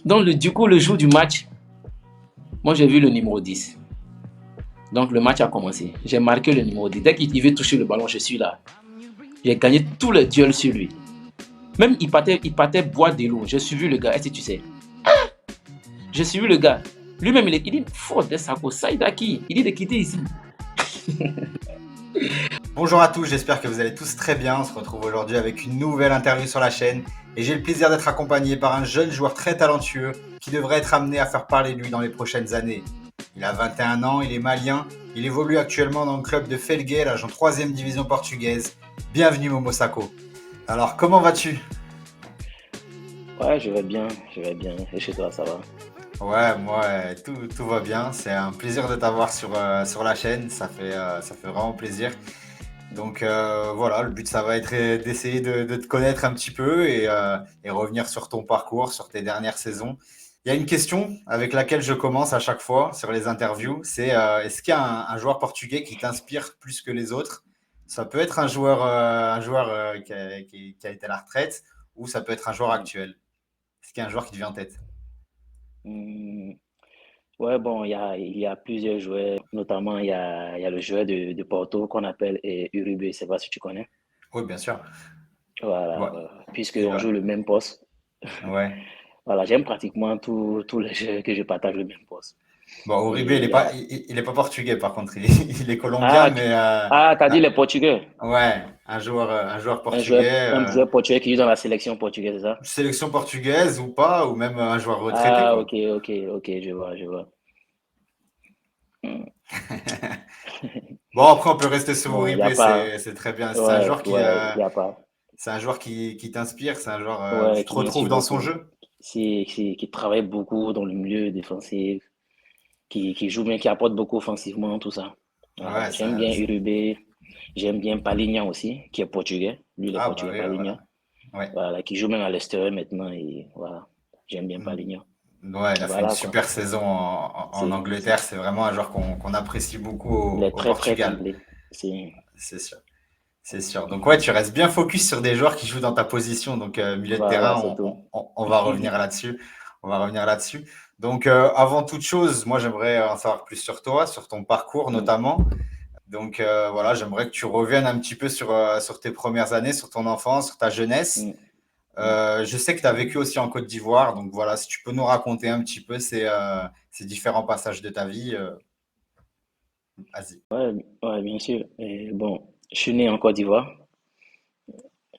Donc, du coup, le jour du match, moi, j'ai vu le numéro 10. Donc, le match a commencé. J'ai marqué le numéro 10. Dès qu'il veut toucher le ballon, je suis là. J'ai gagné tous les duels sur lui. Même il partait boire de l'eau. J'ai suivi le gars. Est-ce que tu sais? J'ai suivi le gars. Lui-même, il dit Ford Sako, Saïdaki. Il dit de quitter ici. Bonjour à tous, j'espère que vous allez tous très bien. On se retrouve aujourd'hui avec une nouvelle interview sur la chaîne et j'ai le plaisir d'être accompagné par un jeune joueur très talentueux qui devrait être amené à faire parler de lui dans les prochaines années. Il a 21 ans, il est malien, il évolue actuellement dans le club de Felgueiras en 3e division portugaise. Bienvenue Momo Sako. Alors comment vas-tu? Ouais, je vais bien, je vais bien. Et chez toi, ça va? Ouais, moi tout va bien. C'est un plaisir de t'avoir sur la chaîne, ça fait vraiment plaisir. Donc voilà, le but ça va être d'essayer de te connaître un petit peu et revenir sur ton parcours, sur tes dernières saisons. Il y a une question avec laquelle je commence à chaque fois sur les interviews, c'est est-ce qu'il y a un joueur portugais qui t'inspire plus que les autres? Ça peut être un joueur qui a été à la retraite ou ça peut être un joueur Hmm. actuel. Est-ce qu'il y a un joueur qui te vient en tête? Hmm. Ouais, bon, il y a plusieurs joueurs, notamment il y a le joueur de Porto qu'on appelle Uribe, je sais pas si tu connais. Oui, bien sûr. Voilà, Ouais. voilà. Et, Puisqu'on joue le même poste. ouais. Voilà, j'aime pratiquement tous les joueurs que je partage le même poste. Bon, Uribe, Et il y a... il est pas portugais par contre, il est colombien, Ah, mais t'as dit les Portugais. ouais, un joueur portugais, Un joueur portugais qui joue dans la sélection portugaise, c'est ça? sélection portugaise ou pas, ou même un joueur retraité, Ah, quoi. ok, ok, ok, je vois, je vois. Hmm. Bon, après, on peut rester sur Non, il n'y Uribe, a pas. c'est très bien. Ouais, ouais, il n'y a pas. C'est un joueur qui t'inspire, c'est un joueur où Ouais, tu te qui retrouves m'inspire dans son beaucoup. jeu. Qui travaille beaucoup dans le milieu défensif, qui joue bien, qui apporte beaucoup offensivement, tout ça. Ouais, Voilà, j'aime bien Uribe, j'aime bien Palinha aussi, qui est portugais. Lui, il est ah bah portugais, oui, Palinha. voilà. Ouais. Voilà, qui joue même à l'extérieur maintenant. Et voilà, j'aime bien Mm. Palinha. Ouais, il a fait une Voilà, quoi. super saison en Angleterre. C'est vraiment un joueur qu'on apprécie beaucoup Il est au très, très Portugal. complet. C'est, C'est sûr. C'est sûr. Donc ouais, tu restes bien focus sur des joueurs qui jouent dans ta position. Donc milieu de voilà, terrain, c'est tout. on va revenir là-dessus. On va revenir là-dessus. Donc avant toute chose, moi j'aimerais en savoir plus sur toi, sur ton parcours Mm, notamment. Donc voilà, j'aimerais que tu reviennes un petit peu sur tes premières années, sur ton enfance, sur ta jeunesse. mm, mm. Je sais que tu as vécu aussi en Côte d'Ivoire. Donc voilà, si tu peux nous raconter un petit peu ces différents passages de ta vie, vas-y. Ouais, ouais, bien sûr. Et bon, je suis né en Côte d'Ivoire.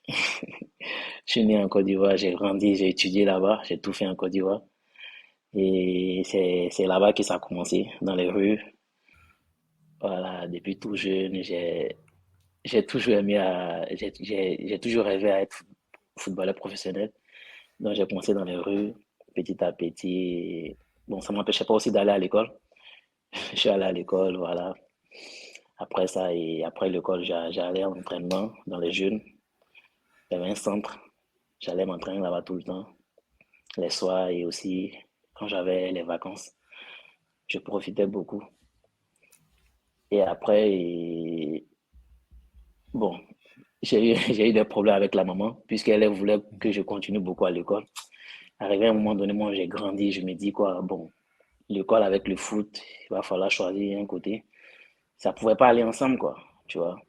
Je suis né en Côte d'Ivoire, j'ai grandi, j'ai étudié là-bas, j'ai tout fait en Côte d'Ivoire. Et c'est là-bas que ça a commencé, dans les rues. Voilà, depuis tout jeune, j'ai toujours aimé j'ai toujours rêvé à être footballeur professionnel. Donc j'ai commencé dans les rues, petit à petit. Bon, ça m'empêchait pas aussi d'aller à l'école. Je suis allé à l'école, voilà. Après ça, et après l'école, j'allais en entraînement dans les jeunes. Il y avait un centre. J'allais m'entraîner là-bas tout le temps, les soirs et aussi quand j'avais les vacances. Je profitais beaucoup. Et après, bon, j'ai eu des problèmes avec la maman, puisqu'elle voulait que je continue beaucoup à l'école. Arrivé à un moment donné, moi, j'ai grandi, je me dis quoi, bon, l'école avec le foot, il va falloir choisir un côté. Ça pouvait pas aller ensemble, quoi, tu vois.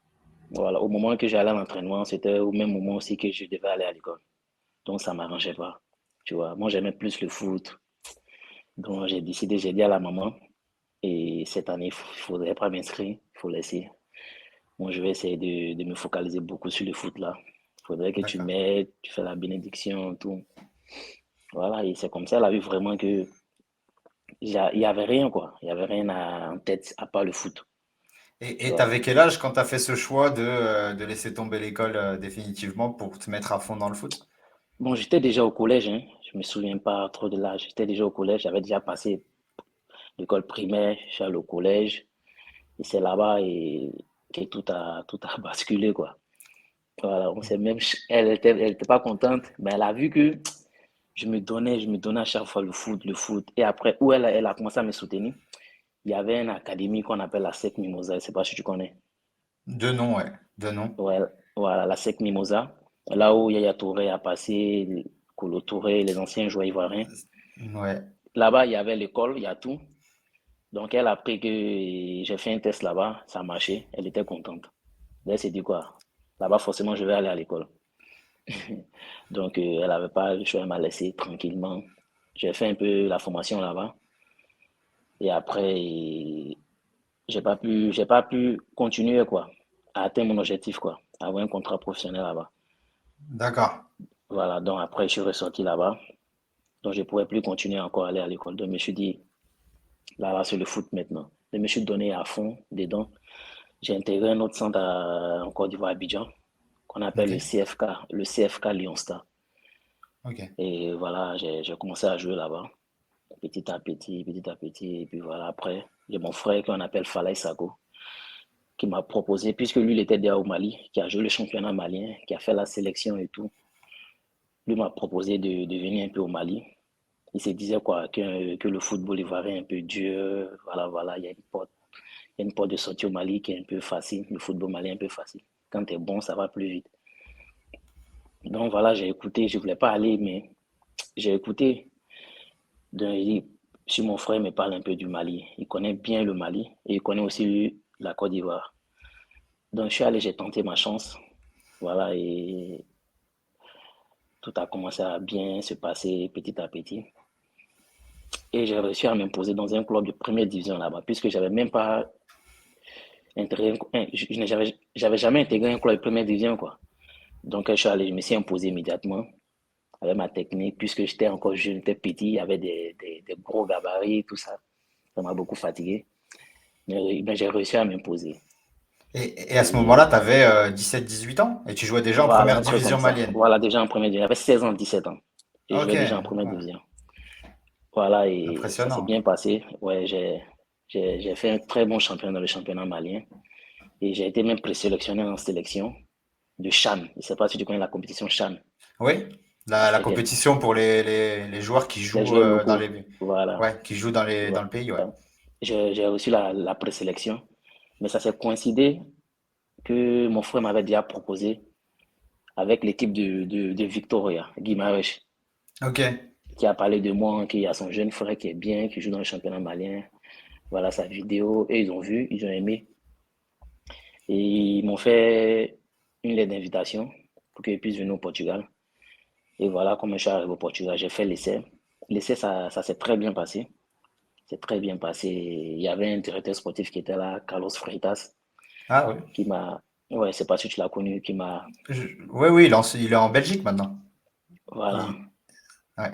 Voilà, au moment que j'allais à l'entraînement, c'était au même moment aussi que je devais aller à l'école. Donc, ça m'arrangeait pas, tu vois. Moi, j'aimais plus le foot. Donc, j'ai dit à la maman, et cette année, il faudrait pas m'inscrire, il faut laisser. Moi, je vais essayer de me focaliser beaucoup sur le foot là. Il faudrait que tu D'accord. m'aides, tu fais la bénédiction, tout. Voilà, et c'est comme ça, elle a vu vraiment que il y avait rien, quoi. Il y avait rien en tête à part le foot, tu Et vois. t'avais quel âge quand t'as fait ce choix de laisser tomber l'école définitivement pour te mettre à fond dans le foot? Bon, j'étais déjà au collège, hein. Je me souviens pas trop de l'âge. J'étais déjà au collège, j'avais déjà passé l'école primaire, je suis allé au collège, et c'est là-bas que tout a basculé, quoi. Voilà, on s'est même, elle était pas contente, mais elle a vu que je me donnais à chaque fois le foot, le foot. Et après, où elle a commencé à me soutenir, il y avait une académie qu'on appelle la SEC Mimosa. Je sais pas si tu connais. Deux noms, ouais. Deux noms. Ouais, voilà, la SEC Mimosa. Là où Yaya Touré a passé, Kolo Touré, les anciens joueurs ivoiriens. Ouais. Là-bas, il y avait l'école, il y a tout. Donc, elle a appris que j'ai fait un test là-bas, ça a marché, elle était contente. Elle s'est dit quoi? Là-bas, forcément, je vais aller à l'école. Donc, elle n'avait pas le choix, elle m'a laissé tranquillement. J'ai fait un peu la formation là-bas. Et après, j'ai pas pu continuer, quoi, à atteindre mon objectif, quoi, à avoir un contrat professionnel là-bas. D'accord. Voilà, donc après, je suis ressorti là-bas. Donc, je ne pouvais plus continuer encore à aller à l'école. Donc, je me suis dit, là, c'est le foot maintenant. Je me suis donné à fond dedans. J'ai intégré un autre centre en Côte d'Ivoire, à Abidjan, qu'on appelle Ok. le CFK Lyon Star. Ok. Et voilà, j'ai commencé à jouer là-bas, petit à petit, petit à petit. Et puis voilà, après, j'ai mon frère qu'on appelle Falaï Sako, qui m'a proposé, puisque lui, il était déjà au Mali, qui a joué le championnat malien, qui a fait la sélection et tout. Lui m'a proposé de venir un peu au Mali. Il se disait quoi, que le football ivoirien est un peu dur. Voilà, voilà, il y a une porte de sortie au Mali qui est un peu facile. Le football malien est un peu facile. Quand tu es bon, ça va plus vite. Donc voilà, j'ai écouté, je ne voulais pas aller, mais j'ai écouté. Si mon frère me parle un peu du Mali, il connaît bien le Mali et il connaît aussi la Côte d'Ivoire. Donc je suis allé, j'ai tenté ma chance. Voilà, et tout a commencé à bien se passer petit à petit. Et j'ai réussi à m'imposer dans un club de première division là-bas, puisque j'avais même pas intégré, j'avais jamais intégré un club de première division, quoi. Donc je suis allé, je me suis imposé immédiatement avec ma technique, puisque j'étais encore jeune, j'étais petit, il y avait des gros gabarits, tout ça. Ça m'a beaucoup fatigué. Mais j'ai réussi à m'imposer. Et à ce moment-là, Et tu avais 17-18 ans et tu jouais déjà en voilà, première un truc division comme ça. malienne. Voilà, déjà en première division. J'avais 16 ans, 17 ans. Et je Ok, jouais déjà en première ouais. division. Voilà, et ça s'est Impressionnant. bien passé. Ouais, j'ai fait un très bon champion dans le championnat malien. Et j'ai été même présélectionné en sélection de CHAN. Je ne sais pas si tu connais la compétition CHAN Oui, la africaine. compétition pour les joueurs qui Les jouent joueurs dans locaux. les, Voilà. ouais, qui jouent dans le pays, ouais. Voilà. J'ai reçu la présélection. Mais ça s'est coïncidé que mon frère m'avait déjà proposé avec l'équipe de Victoria, Guimarães, Ok, qui a parlé de moi, qui a son jeune frère qui est bien, qui joue dans le championnat malien. Voilà sa vidéo. Et ils ont vu, ils ont aimé. Et ils m'ont fait une lettre d'invitation pour qu'ils puissent venir au Portugal. Et voilà comment je suis arrivé au Portugal. J'ai fait l'essai. L'essai, ça s'est très bien passé. C'est très bien passé. Il y avait un directeur sportif qui était là, Carlos Freitas, ah oui. qui m'a. Ouais, c'est pas si tu l'as connu, qui m'a. Oui, oui, il est en Belgique maintenant. Voilà. Il- ouais,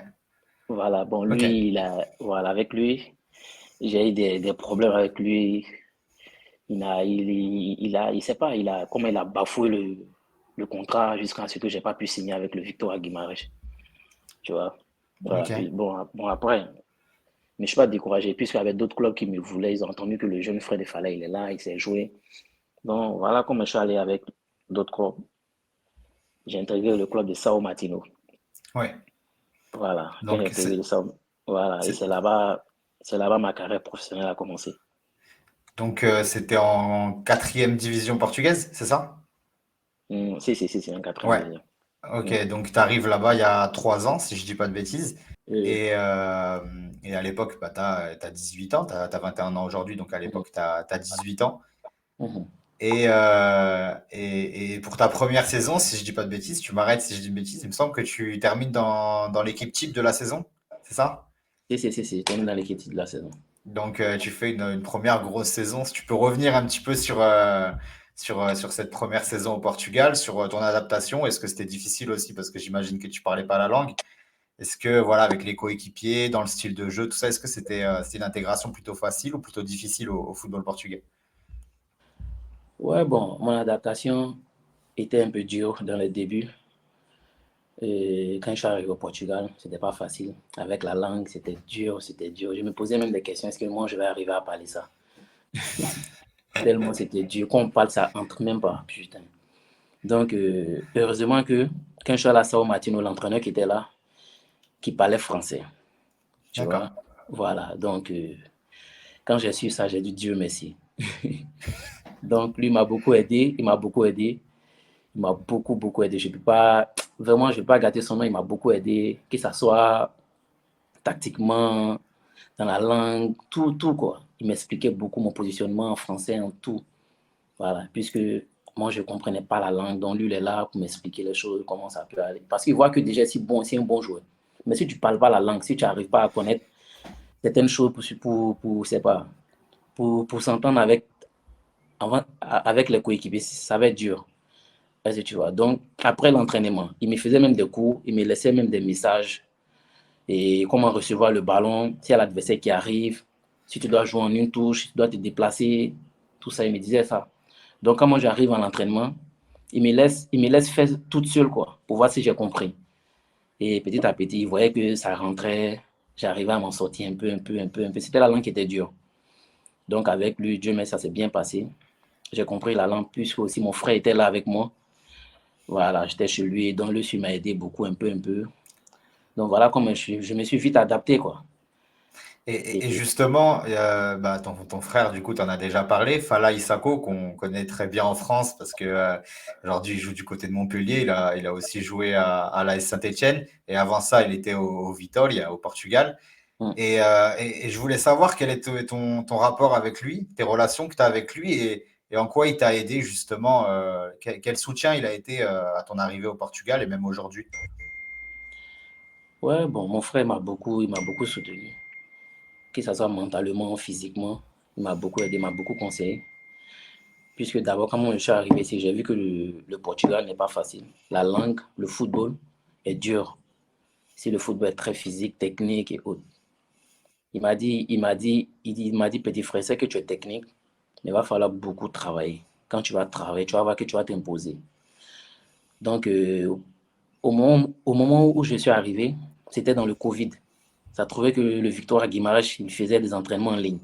Voilà. Bon, ok. lui, voilà, avec lui, j'ai eu des problèmes avec lui. Il sait pas, comment il a bafoué le contrat jusqu'à ce que j'ai pas pu signer avec le Victoria Guimarães. Tu vois. Voilà. Ok. Puis bon, après, mais je suis pas découragé, puisqu'il y avait d'autres clubs qui me voulaient. Ils ont entendu que le jeune frère de Fala, il est là, il s'est joué. Donc, voilà comment je suis allé avec d'autres clubs. J'ai intégré le club de Sao Martino. Ouais. Voilà, quand j'ai Donc, intégré le Sao. Voilà, et c'est- c'est là-bas ma carrière professionnelle a commencé. c'était en quatrième division portugaise, c'est ça? Si, c'est en quatrième Ouais. division. Mm. Ok, donc tu arrives là-bas il y a 3 ans, si je dis pas de bêtises. Oui, Et, euh, et à l'époque, bah, tu as 18 ans, tu as 21 ans aujourd'hui, donc à oui. l'époque, tu as 18 ans. Mhm. Et pour ta première saison, si je dis pas de bêtises, tu m'arrêtes si je dis une bêtise, il me semble que tu termines dans l'équipe type de la saison, c'est ça? Si, j'étais même dans l'équipe de la saison. Donc tu fais une première grosse saison. Si tu peux revenir un petit peu sur cette première saison au Portugal, sur ton adaptation, est-ce que c'était difficile aussi parce que j'imagine que tu parlais pas la langue? Est-ce que voilà, avec les coéquipiers, dans le style de jeu, tout ça, est-ce que c'était une intégration plutôt facile ou plutôt difficile au football portugais? Ouais, bon, mon adaptation était un peu dure dans le début. Et quand je suis arrivé au Portugal, c'était pas facile. Avec la langue, c'était dur, c'était dur. Je me posais même des questions, est-ce que moi je vais arriver à parler ça? Tellement c'était dur. Quand on parle, ça entre même pas. Putain. Donc, heureusement que quand je suis allé à Sao Martino, l'entraîneur qui était là, qui parlait français, tu D'accord. vois. Voilà. Donc, quand j'ai su ça, j'ai dit Dieu merci. Donc, lui m'a beaucoup aidé. Il m'a beaucoup aidé. Il m'a beaucoup, beaucoup aidé. Je peux pas, vraiment, je ne peux pas gâter son nom. Il m'a beaucoup aidé. Que ce soit tactiquement, dans la langue, tout quoi. Il m'expliquait beaucoup mon positionnement en français, en tout. Voilà, puisque moi, je ne comprenais pas la langue, donc lui, il est là pour m'expliquer les choses, comment ça peut aller. Parce qu'il voit que déjà, c'est un bon joueur. Mais si tu ne parles pas la langue, si tu n'arrives pas à connaître certaines choses c'est pas, pour s'entendre avec les coéquipiers, ça va être dur. Est-ce que tu vois? Donc, après l'entraînement, il me faisait même des cours, il me laissait même des messages et comment recevoir le ballon, s'il y a l'adversaire qui arrive, si tu dois jouer en une touche, si tu dois te déplacer, tout ça, il me disait ça. Donc, quand moi j'arrive à l'entraînement, il me laisse faire toute seule, quoi, pour voir si j'ai compris. Et petit à petit, il voyait que ça rentrait, j'arrivais à m'en sortir un peu. C'était la langue qui était dure. Donc, avec lui, Dieu merci, ça s'est bien passé. J'ai compris la langue, puisque aussi mon frère était là avec moi. Voilà, j'étais chez lui, donc lui, il m'a aidé beaucoup, un peu. Donc, voilà comment je me suis vite adapté, quoi. Et Et, justement, bah, ton frère, du coup, tu en as déjà parlé, Fala Isako, qu'on connaît très bien en France parce que aujourd'hui, il joue du côté de Montpellier. Il a aussi joué à l'AS Saint-Étienne. Et avant ça, il était au Vitória, au Portugal. hum. Et je voulais savoir quel est ton rapport avec lui, tes relations que tu as avec lui et en quoi il t'a aidé justement, quel soutien il a été à ton arrivée au Portugal et même aujourd'hui. Ouais, bon, mon frère il m'a beaucoup soutenu, que ce soit mentalement, physiquement. Il m'a beaucoup aidé, il m'a beaucoup conseillé. Puisque d'abord, quand moi je suis arrivé ici, j'ai vu que le Portugal n'est pas facile. La langue, le football est dur. Si le football est très physique, technique et autres. Il m'a dit, petit frère, c'est que tu es technique, mais il va falloir beaucoup travailler. Quand tu vas travailler, tu vas voir que tu vas t'imposer. Donc, au moment où je suis arrivé, c'était dans le Covid. Ça trouvait que le Victoire Guimaraes, il faisait des entraînements en ligne.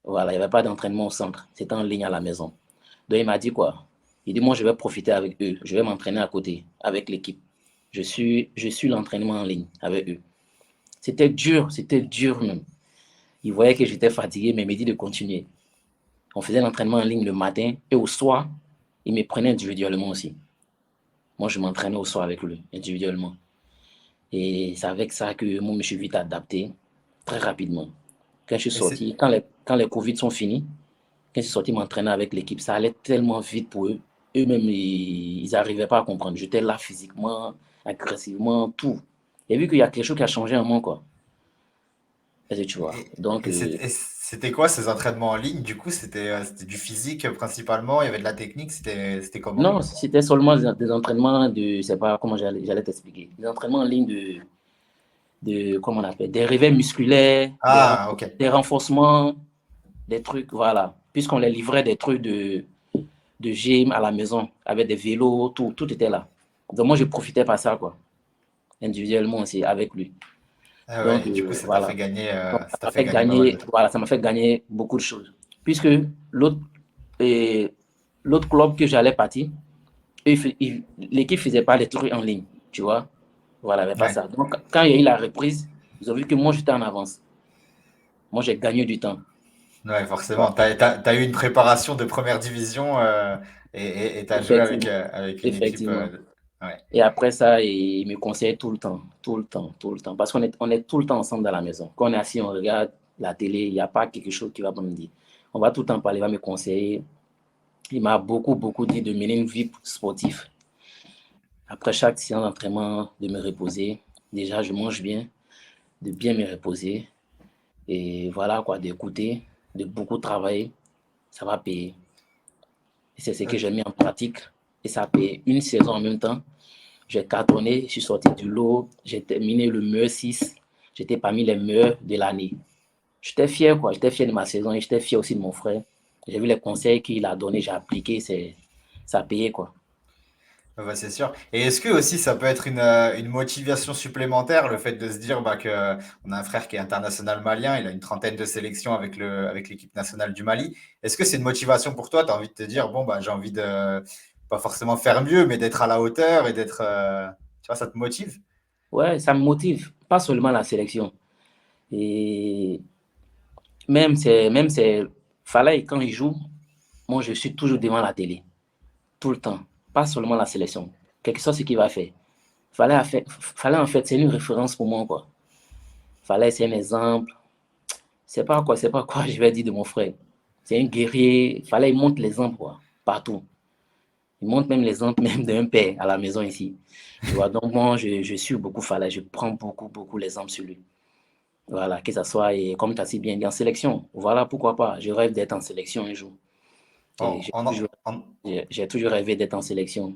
Voilà, il n'y avait pas d'entraînement au centre. C'était en ligne à la maison. Donc, il m'a dit quoi? Il dit, moi, je vais profiter avec eux. Je vais m'entraîner à côté, avec l'équipe. Je suis l'entraînement en ligne avec eux. C'était dur même. Il voyait que j'étais fatigué, mais il m'a dit de continuer. On faisait l'entraînement en ligne le matin et au soir, il me prenait individuellement aussi. Moi, je m'entraînais au soir avec lui, individuellement. Et c'est avec ça que moi, je me suis vite adapté très rapidement. Quand je suis Et c'est sorti, quand les Covid sont finis, quand je suis sorti m'entraîner avec l'équipe, ça allait tellement vite pour eux. Eux-mêmes, ils n'arrivaient pas à comprendre. J'étais là physiquement, agressivement, tout. J'ai vu qu'il y a quelque chose qui a changé en moi, quoi. Est-ce que tu vois? Donc, et c'était quoi ces entraînements en ligne? Du coup, c'était du physique principalement, il y avait de la technique, c'était comment? non, c'était seulement des entraînements de, je sais pas comment j'allais t'expliquer. Des entraînements en ligne comment on appelle, des réveils musculaires, Ah, ok. des renforcements, des trucs, voilà. Puisqu'on les livrait des trucs de gym à la maison, avec des vélos, tout était là. Donc moi, je profitais pas ça, quoi, individuellement aussi, avec lui. Ah Donc ouais, et du coup, voilà. Donc, ça t'a fait gagner pas mal de trucs. ça m'a fait gagner beaucoup de choses. Puisque l'autre et l'autre club que j'allais partir, l'équipe faisait pas les trucs en ligne, tu vois. Voilà, il n'y avait pas Ouais, ça. Donc quand il y a eu la reprise, ils ont vu que moi j'étais en avance. Moi j'ai gagné du temps. ouais, Tu vois. forcément. T'as eu une préparation de première division et t'as joué Effectivement, avec une équipe. effectivement. Ouais. Et après ça, il me conseillait tout le temps, tout le temps, tout le temps. Parce on est tout le temps ensemble dans la maison. Quand on est assis, on regarde la télé, il n'y a pas quelque chose qui va me dire. On va tout le temps parler, il va me conseiller. Il m'a beaucoup dit de mener une vie sportive. Après chaque séance d'entraînement, de me reposer. Déjà, je mange bien, de bien me reposer. Et voilà quoi, d'écouter, de beaucoup travailler, ça va payer. Et c'est ce que j'ai Ok. mis en pratique et ça a payé une saison en même temps. J'ai cartonné, je suis sorti du lot, j'ai terminé le meilleur 6. J'étais parmi les meilleurs de l'année. J'étais fier, quoi. J'étais fier de ma saison et j'étais fier aussi de mon frère. J'ai vu les conseils qu'il a donnés, j'ai appliqué, ça a payé, quoi. Ah bah, c'est sûr. Et est-ce que aussi ça peut être une motivation supplémentaire, le fait de se dire bah, que on a un frère qui est international malien, il a une trentaine de sélections avec l'équipe nationale du Mali. Est-ce que c'est une motivation pour toi? Tu as envie de te dire, bon, bah, j'ai envie de pas forcément faire mieux, mais d'être à la hauteur et d'être. Tu vois, ça te motive? Ouais, ça me motive, pas seulement la sélection. Et même c'est, Falaï, quand il joue, moi je suis toujours devant la télé, tout le temps. Pas seulement la sélection. Quelque chose ce qu'il va faire. Fallait en fait, c'est une référence pour moi, quoi. Fallait c'est un exemple. C'est pas quoi je vais dire de mon frère. C'est un guerrier. Fallait il montre l'exemple, quoi, partout. Il montre même l'exemple même d'un père à la maison ici. Tu vois, donc moi, je suis beaucoup Fallait. Je prends beaucoup l'exemple sur lui. Voilà, que ça soit, et comme tu as si bien dit, en sélection. Voilà, pourquoi pas. Je rêve d'être en sélection un jour. Et En- en- en- j'ai toujours rêvé d'être en sélection.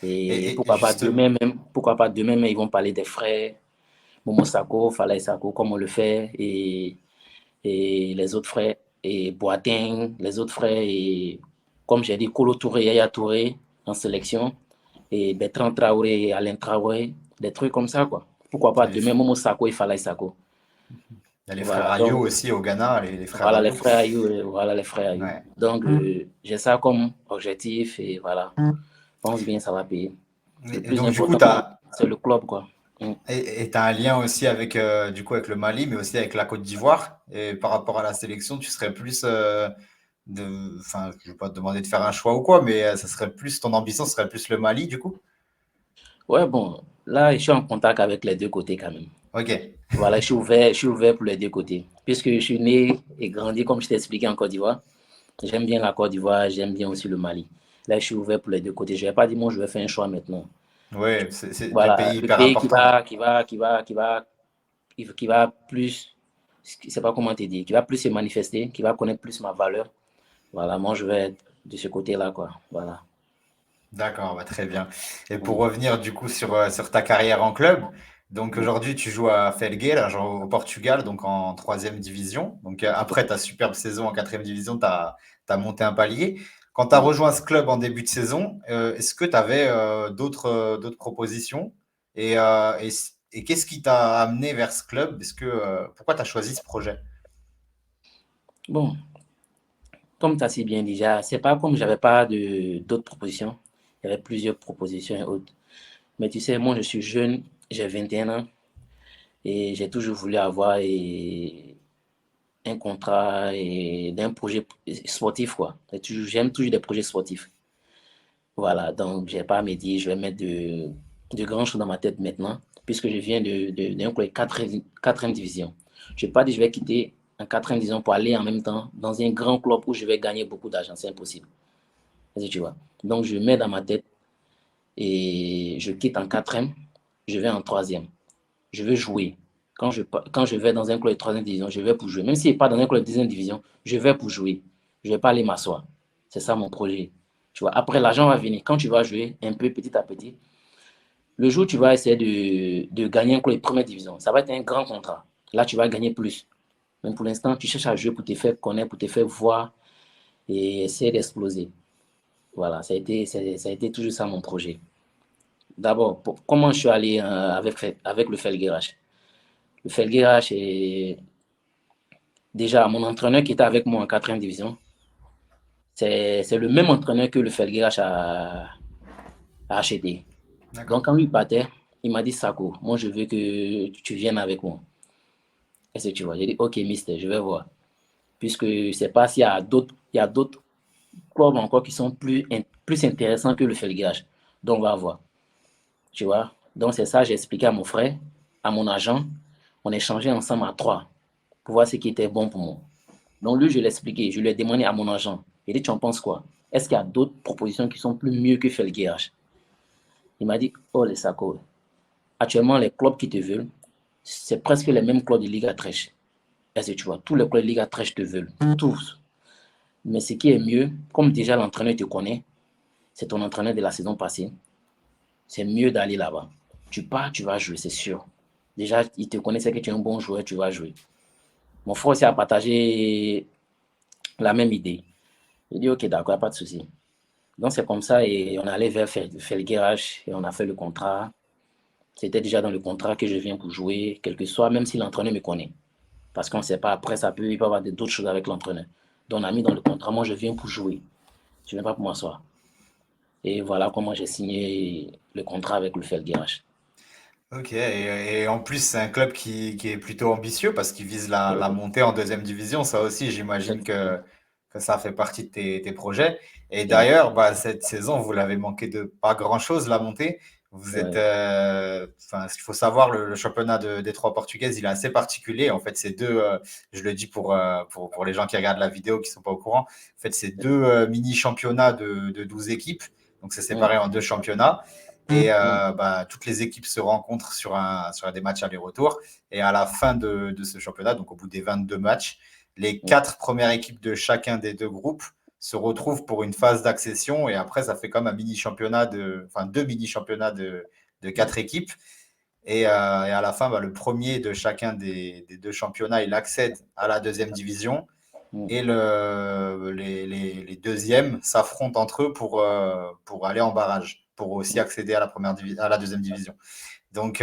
Et et juste, pourquoi pas demain même, ils vont parler des frères. Momo Sako, Falaye Sako, comme on le fait, et les autres frères, et Boateng, les autres frères, et comme j'ai dit, Kolo Touré, Yaya Touré en sélection, et Bertrand Traoré, et Alain Traoré, des trucs comme ça, quoi. Pourquoi pas les, demain, Momo Sako et Falaye Sako. il y a les frères Voilà, Ayou donc, aussi au Ghana, les frères voilà les Ayou. frères Ayou, voilà les frères Ayou. Ouais. Donc, j'ai ça comme objectif, et voilà, je pense bien ça va payer. Le Et plus donc, du coup, important, tu as, c'est le club, quoi. Mm. t'as un lien aussi avec, du coup, avec le Mali, mais aussi avec la Côte d'Ivoire. Et par rapport à la sélection, tu serais plus enfin, je ne vais pas te demander de faire un choix ou quoi, mais ça serait plus, ton ambition serait plus le Mali, du coup? Ouais, bon, là, je suis en contact avec les deux côtés quand même. Ok, Voilà, je suis ouvert pour les deux côtés. Puisque je suis né et grandi, comme je t'ai expliqué, en Côte d'Ivoire. J'aime bien la Côte d'Ivoire, j'aime bien aussi le Mali. Là, je suis ouvert pour les deux côtés. Je vais pas dire, moi, je vais faire un choix maintenant. ouais, c'est des Voilà, pays le hyper pays importants. qui va plus, je sais pas comment te dire, qui va plus se manifester, qui va connaître plus ma valeur. Voilà, moi, je vais être de ce côté-là, quoi. Voilà. D'accord, bah, très bien. Et pour revenir du coup sur ta carrière en club, donc aujourd'hui tu joues à Felgueira, genre au Portugal, donc en troisième division. Donc après ta superbe saison en quatrième division, tu as monté un palier. Quand tu as Oui. rejoint ce club en début de saison, est-ce que tu avais d'autres propositions? Et qu'est-ce qui t'a amené vers ce club? Pourquoi tu as choisi ce projet? Bon, comme tu as si bien dit, c'est pas comme j'avais pas d'autres propositions. Il y avait plusieurs propositions et autres. Mais tu sais, moi, je suis jeune, j'ai 21 ans et j'ai toujours voulu avoir un contrat et d'un projet sportif, quoi. J'aime toujours des projets sportifs. Voilà, donc j'ai pas à me dire, je vais mettre de grandes choses dans ma tête maintenant, puisque je viens d'un club quatrième division. Je n'ai pas dit je vais quitter en quatrième division pour aller en même temps dans un grand club où je vais gagner beaucoup d'argent. C'est impossible. Est-ce que tu vois? Donc je mets dans ma tête et je quitte en quatrième, je vais en troisième. Je veux jouer. Quand je vais dans un club de troisième division, je vais pour jouer. Même s'il n'est pas dans un club de deuxième division, je vais pour jouer. Je ne vais pas aller m'asseoir. C'est ça mon projet. Tu vois, après, l'argent va venir. Quand tu vas jouer un peu petit à petit, le jour où tu vas essayer de gagner un club de première division, ça va être un grand contrat. Là, tu vas gagner plus. Mais pour l'instant, tu cherches à jouer pour te faire connaître, pour te faire voir et essayer d'exploser. Voilà, ça a été toujours ça mon projet. D'abord, comment je suis allé avec le Felguerache. Le Felguerache est déjà mon entraîneur qui était avec moi en quatrième division. C'est le même entraîneur que le Felguerache a acheté. D'accord. Donc, quand lui partait, il m'a dit Sako, moi je veux que tu viennes avec moi. Est-ce que tu vois? J'ai dit ok, mister, je vais voir. Puisque je ne sais pas s'il y a d'autres clubs encore qui sont plus intéressants que le Felguerache. Donc, on va voir. Tu vois? Donc, c'est ça, j'ai expliqué à mon frère, à mon agent. On échangeait ensemble à trois pour voir ce qui était bon pour moi. Donc, lui, je l'ai expliqué. Je lui ai demandé à mon agent. Il dit, tu en penses quoi? Est-ce qu'il y a d'autres propositions qui sont plus mieux que Felguerache? Il m'a dit, oh, les Sako. Actuellement, les clubs qui te veulent, c'est presque les mêmes clubs de Liga Trèche. Est-ce que tu vois? Tous les clubs de Liga Trèche te veulent. Tous. Mais ce qui est mieux, comme déjà l'entraîneur te connaît, c'est ton entraîneur de la saison passée, c'est mieux d'aller là-bas. Tu pars, tu vas jouer, c'est sûr. Déjà, il te connaissait que tu es un bon joueur, tu vas jouer. Mon frère aussi a partagé la même idée. Il dit, ok, d'accord, pas de souci. Donc, c'est comme ça et on allait vers Felguerache et on a fait le contrat. C'était déjà dans le contrat que je viens pour jouer, quel que soit, même si l'entraîneur me connaît. Parce qu'on ne sait pas, après, il peut y avoir d'autres choses avec l'entraîneur. Donc, on a mis dans le contrat, moi, je viens pour jouer. Je ne viens pas pour m'asseoir. Et voilà comment j'ai signé le contrat avec le Felguerache. Ok, et en plus, c'est un club qui est plutôt ambitieux parce qu'il vise la montée en deuxième division. Ça aussi, j'imagine que ça fait partie de tes projets. Et Oui. d'ailleurs, bah, cette saison, vous l'avez manqué de pas grand-chose, la montée. Vous êtes, Ouais. ce qu'il faut savoir, le championnat des trois portugaises, il est assez particulier. En fait, c'est deux, je le dis pour les gens qui regardent la vidéo qui ne sont pas au courant. En fait, c'est deux mini-championnats de 12 équipes. Donc, c'est Ouais. séparé en deux championnats. Et Ouais. toutes les équipes se rencontrent sur des matchs aller-retour. Et à la fin de ce championnat, donc au bout des 22 matchs, les Ouais. 4 premières équipes de chacun des deux groupes se retrouvent pour une phase d'accession et après ça fait comme un mini-championnat deux mini-championnats de 4 équipes et à la fin le premier de chacun des deux championnats il accède à la deuxième division Ouais. et les deuxièmes s'affrontent entre eux pour aller en barrage pour aussi accéder à à la deuxième division. Donc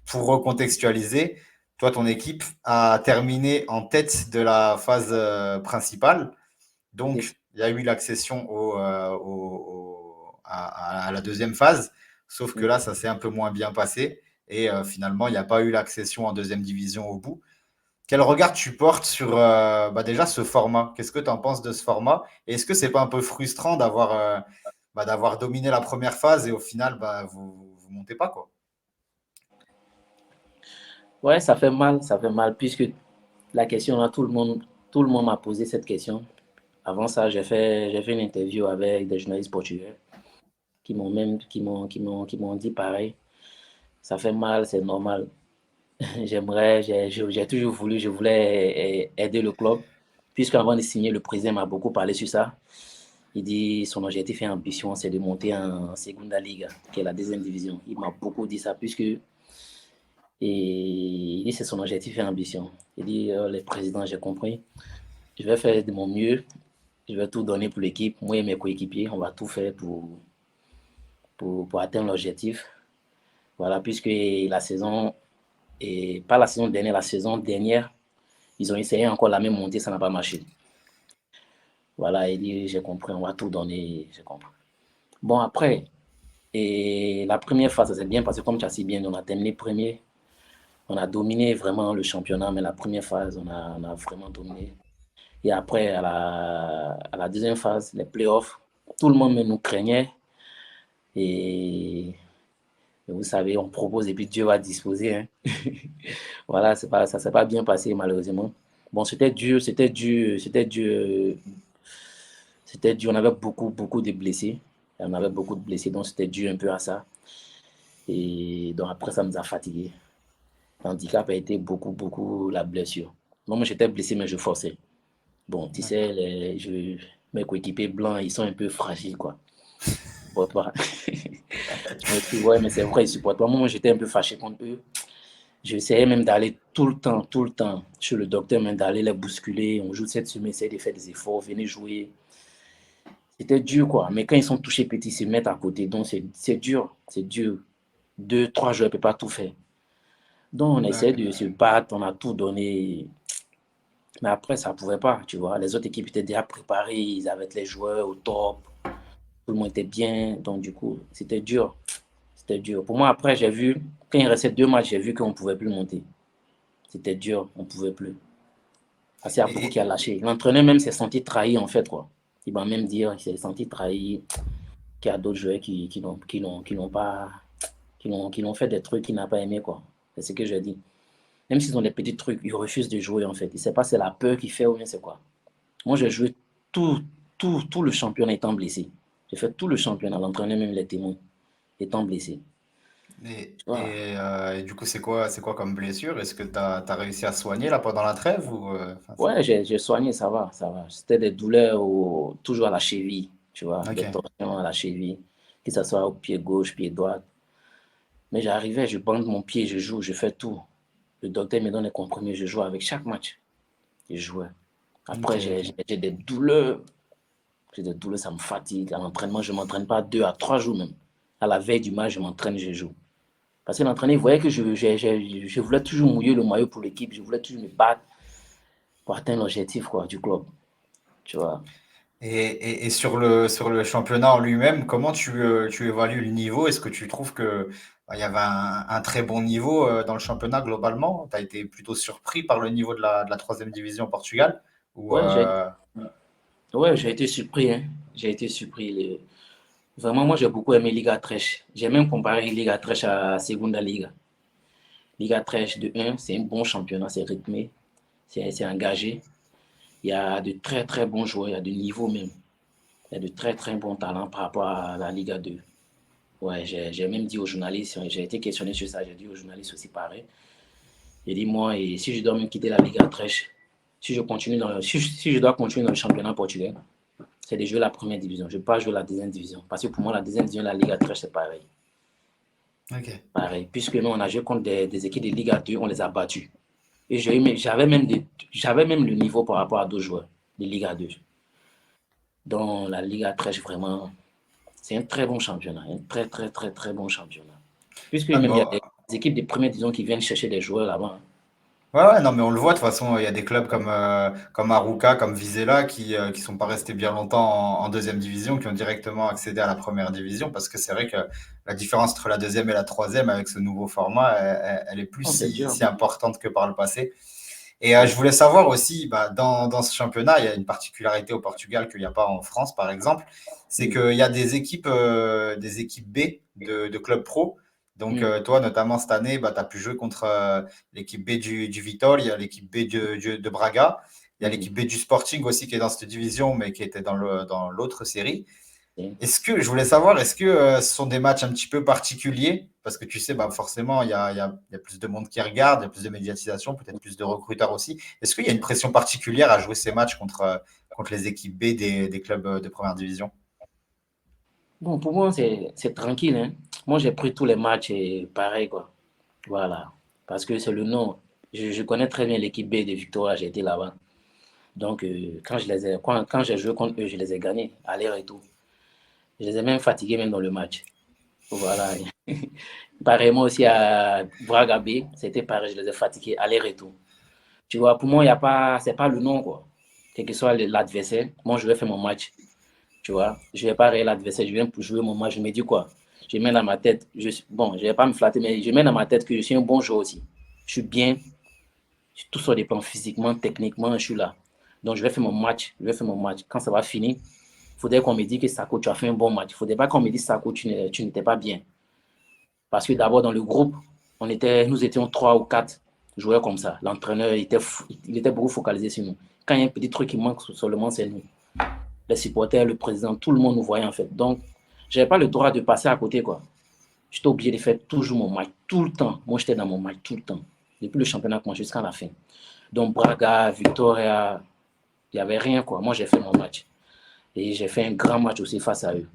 pour recontextualiser, toi ton équipe a terminé en tête de la phase principale. C'est- Donc, il y a eu l'accession à la deuxième phase, sauf que là, ça s'est un peu moins bien passé. Et finalement, il n'y a pas eu l'accession en deuxième division au bout. Quel regard tu portes sur déjà ce format? Qu'est-ce que tu en penses de ce format? Et est-ce que c'est pas un peu frustrant d'avoir dominé la première phase et au final, vous montez pas quoi? Ouais, ça fait mal, puisque la question, là, tout le monde m'a posé cette question. Avant ça, j'ai fait une interview avec des journalistes portugais qui m'ont dit pareil. Ça fait mal, c'est normal. J'ai toujours voulu, je voulais aider le club, puisqu'avant de signer, le président m'a beaucoup parlé sur ça. Il dit son objectif et ambition, c'est de monter en Segunda Liga, qui est la deuxième division. Il m'a beaucoup dit ça, puisque il dit c'est son objectif et ambition. Il dit les présidents, j'ai compris. Je vais faire de mon mieux. Je vais tout donner pour l'équipe. Moi et mes coéquipiers, on va tout faire pour atteindre l'objectif. Voilà, puisque la saison, et pas la saison dernière, la saison dernière, ils ont essayé encore la même montée, ça n'a pas marché. Voilà, il dit, j'ai compris, on va tout donner, j'ai compris. Bon, après, et la première phase, ça s'est bien passé, comme tu as si bien, on a terminé premier. On a dominé vraiment le championnat, mais la première phase, on a vraiment dominé. Et après, à la deuxième phase, les playoffs, tout le monde nous craignait. Et vous savez, on propose et puis Dieu va disposer. Hein. Voilà, ça ne s'est pas bien passé malheureusement. Bon, c'était dur. On avait beaucoup de blessés. On avait beaucoup de blessés, donc c'était dû un peu à ça. Et donc après, ça nous a fatigués. L'handicap a été beaucoup la blessure. Moi, j'étais blessé, mais je forçais. Bon, tu sais, mes coéquipiers blancs, ils sont un peu fragiles, quoi. Supportent pas. Je me dis, ouais, mais c'est vrai, ils supportent pas. Moi, j'étais un peu fâché contre eux. J'essayais même d'aller tout le temps, chez le docteur, même d'aller les bousculer. On joue cette semaine, essayer de faire des efforts, venez jouer. C'était dur, quoi. Mais quand ils sont touchés petits, ils se mettent à côté. Donc, c'est dur. C'est dur. Deux, trois joueurs ne peuvent pas tout faire. Donc, on essaie D'accord. de se battre, on a tout donné. Mais après, ça ne pouvait pas, tu vois. Les autres équipes étaient déjà préparées, ils avaient les joueurs au top, tout le monde était bien. Donc, du coup, c'était dur. C'était dur. Pour moi, après, j'ai vu, quand il restait 2 matchs, j'ai vu qu'on ne pouvait plus monter. C'était dur, on ne pouvait plus. Parce qu'il y a beaucoup qui Et, a lâché. L'entraîneur même s'est senti trahi, en fait, quoi. Il m'a même dit qu'il s'est senti trahi, qu'il y a d'autres joueurs qui n'ont pas, qui l'ont fait des trucs qu'il n'a pas aimé, quoi. C'est ce que je dis. Même s'ils ont des petits trucs, ils refusent de jouer, en fait. Il ne sait pas si c'est la peur qui fait ou bien c'est quoi. Moi, j'ai joué tout, tout le championnat étant blessé. J'ai fait tout le championnat, l'entraîneur même les témoins étant blessé. et, Tu vois. et du coup, c'est quoi comme blessure? Est-ce que tu as réussi à soigner là pendant la trêve ou Ouais, j'ai soigné, ça va, ça va. C'était des douleurs toujours à la cheville, tu vois, Ok. des torsions à la cheville, que ce soit au pied gauche, pied droit. Mais j'arrivais, je bande mon pied, je joue, je fais tout. Le docteur me donne les comprimés, je joue avec chaque match. Je jouais. Ok, Après, ok. j'ai des douleurs. J'ai des douleurs, ça me fatigue. À l'entraînement, je ne m'entraîne pas 2 à 3 jours même. À la veille du match, je m'entraîne, je joue. Parce que l'entraîneur voyait que je voulais toujours mouiller le maillot pour l'équipe, je voulais toujours me battre pour atteindre l'objectif quoi, du club. Tu vois. Et sur le championnat en lui-même, comment tu évalues le niveau? Est-ce que tu trouves que il y avait un très bon niveau dans le championnat globalement? Tu as été plutôt surpris par le niveau de la troisième division au Portugal? Ou, Ouais, ouais, j'ai été surpris. Hein. J'ai été surpris. Vraiment, moi, j'ai beaucoup aimé Liga Trèche. J'ai même comparé Liga Trèche à Segunda Liga. Liga Trèche, de un, c'est un bon championnat, c'est rythmé, c'est engagé. Il y a de très, très bons joueurs, il y a de niveau même. Il y a de très, très bons talents par rapport à la Liga 2. Ouais, j'ai même dit aux journalistes, j'ai été questionné sur ça, j'ai dit aux journalistes aussi pareil. J'ai dit, moi, et si je dois même quitter la Liga Trèche, si je dois continuer dans le championnat portugais, c'est de jouer la première division. Je ne veux pas jouer la deuxième division. Parce que pour moi, la deuxième division, la Liga Trèche, c'est pareil. Ok. Pareil. Puisque nous, on a joué contre des équipes de Liga 2, on les a battus. Et j'avais même le niveau par rapport à d'autres joueurs de Liga 2. Donc, la Liga Trèche, vraiment, c'est un très bon championnat. Un très, très, très, très bon championnat. Puisque Ouais, même il y a bon, des équipes de première division qui viennent chercher des joueurs là-bas. ouais, ouais, non, mais on le voit, de toute façon, il y a des clubs comme Arouca, comme Vizela, qui sont pas restés bien longtemps en deuxième division, qui ont directement accédé à la première division, parce que c'est vrai que la différence entre la deuxième et la troisième, avec ce nouveau format, elle est plus Non, c'est si, dur. si importante que par le passé. Et je Oui. voulais savoir aussi, bah, dans ce championnat, il y a une particularité au Portugal qu'il n'y a pas en France, par exemple, c'est Mm. qu'il y a des équipes B de clubs pro. Donc, Mm. toi, notamment cette année, bah, tu as pu jouer contre l'équipe B du Vitória, il y a l'équipe B de Braga, il y a Mm. l'équipe B du Sporting aussi qui est dans cette division, mais qui était dans l'autre série. Mm. Je voulais savoir, est-ce que ce sont des matchs un petit peu particuliers? Parce que tu sais, bah, forcément, il y a plus de monde qui regarde, il y a plus de médiatisation, peut-être plus de recruteurs aussi. Est-ce qu'il y a une pression particulière à jouer ces matchs contre les équipes B des clubs de première division? Bon, pour moi, c'est tranquille, hein. Moi, j'ai pris tous les matchs et pareil, quoi. Voilà. Parce que c'est le nom. Je connais très bien l'équipe B de Victoria, j'ai été là-bas. Donc, quand j'ai joué contre eux, je les ai gagnés, aller-retour. Je les ai même fatigués, même dans le match. Voilà. Pareillement aussi à Braga B, c'était pareil, je les ai fatigués, aller-retour. Tu vois, pour moi, il y a pas, c'est pas le nom, quoi. Quel que soit l'adversaire, moi, je vais faire mon match. Tu vois, je vais pas regarder l'adversaire, je viens pour jouer mon match. Je me dis quoi? Je mets dans ma tête, bon, je vais pas me flatter, mais je mets dans ma tête que je suis un bon joueur aussi. Je suis bien, tout sur des plans physiquement, techniquement, je suis là. Donc, je vais faire mon match, je vais faire mon match. Quand ça va finir, il faudrait qu'on me dise que Sako, tu as fait un bon match. Il ne faudrait pas qu'on me dise Sako, tu n'étais pas bien. Parce que d'abord, dans le groupe, nous étions 3 ou 4 joueurs comme ça. L'entraîneur, il était beaucoup focalisé sur nous. Quand il y a un petit truc qui manque seulement, c'est nous. Les supporters, le président, tout le monde nous voyait en fait. Donc, je n'avais pas le droit de passer à côté, quoi. J'étais obligé de faire toujours mon match, tout le temps. Moi, j'étais dans mon match tout le temps. Depuis le championnat commence jusqu'à la fin. Donc, Braga, Victoria, il n'y avait rien, quoi. Moi, j'ai fait mon match. Et j'ai fait un grand match aussi face à eux.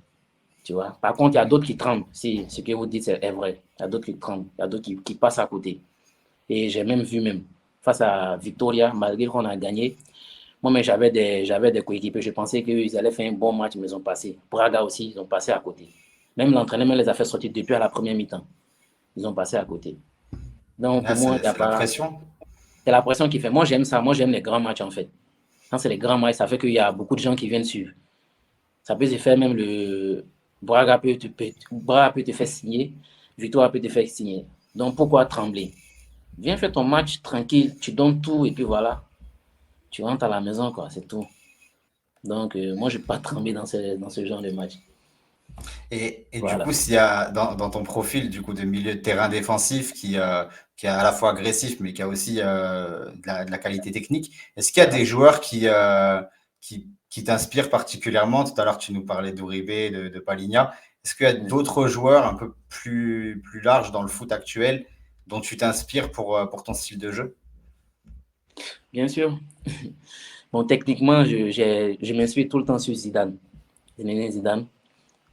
Tu vois. Par contre, il y a d'autres qui tremblent. Si ce que vous dites est vrai, il y a d'autres qui tremblent. Il y a d'autres qui passent à côté. Et j'ai même vu, même, face à Victoria, malgré qu'on a gagné, moi, mais j'avais des coéquipiers. Je pensais qu'ils allaient faire un bon match, mais ils ont passé. Braga aussi, ils ont passé à côté. Même l'entraîneur les a fait sortir depuis à la première mi-temps. Ils ont passé à côté. Donc, Ah, pour moi, il n'y a c'est la pas. pression. C'est la pression qui fait. Moi, j'aime ça. Moi, j'aime les grands matchs, en fait. Quand c'est les grands matchs, ça fait qu'il y a beaucoup de gens qui viennent suivre. Ça peut se faire même le. Braga peut te faire signer. Victoire peut te faire signer. Donc, pourquoi trembler? Viens faire ton match tranquille. Tu donnes tout et puis voilà. Tu rentres à la maison, quoi. C'est tout. Donc, moi, je ne vais pas trembler dans ce genre de match. Et du coup, Voilà. s'il y a dans ton profil du coup de milieu de terrain défensif qui est à la fois agressif mais qui a aussi de la qualité technique, est-ce qu'il y a des joueurs qui t'inspirent particulièrement? Tout à l'heure, tu nous parlais d'Uribe, de Palinha. Est-ce qu'il y a d'autres joueurs un peu plus larges dans le foot actuel dont tu t'inspires pour ton style de jeu? Bien sûr. Bon, techniquement, je m'inspire tout le temps sur Zidane. Zinedine Zidane.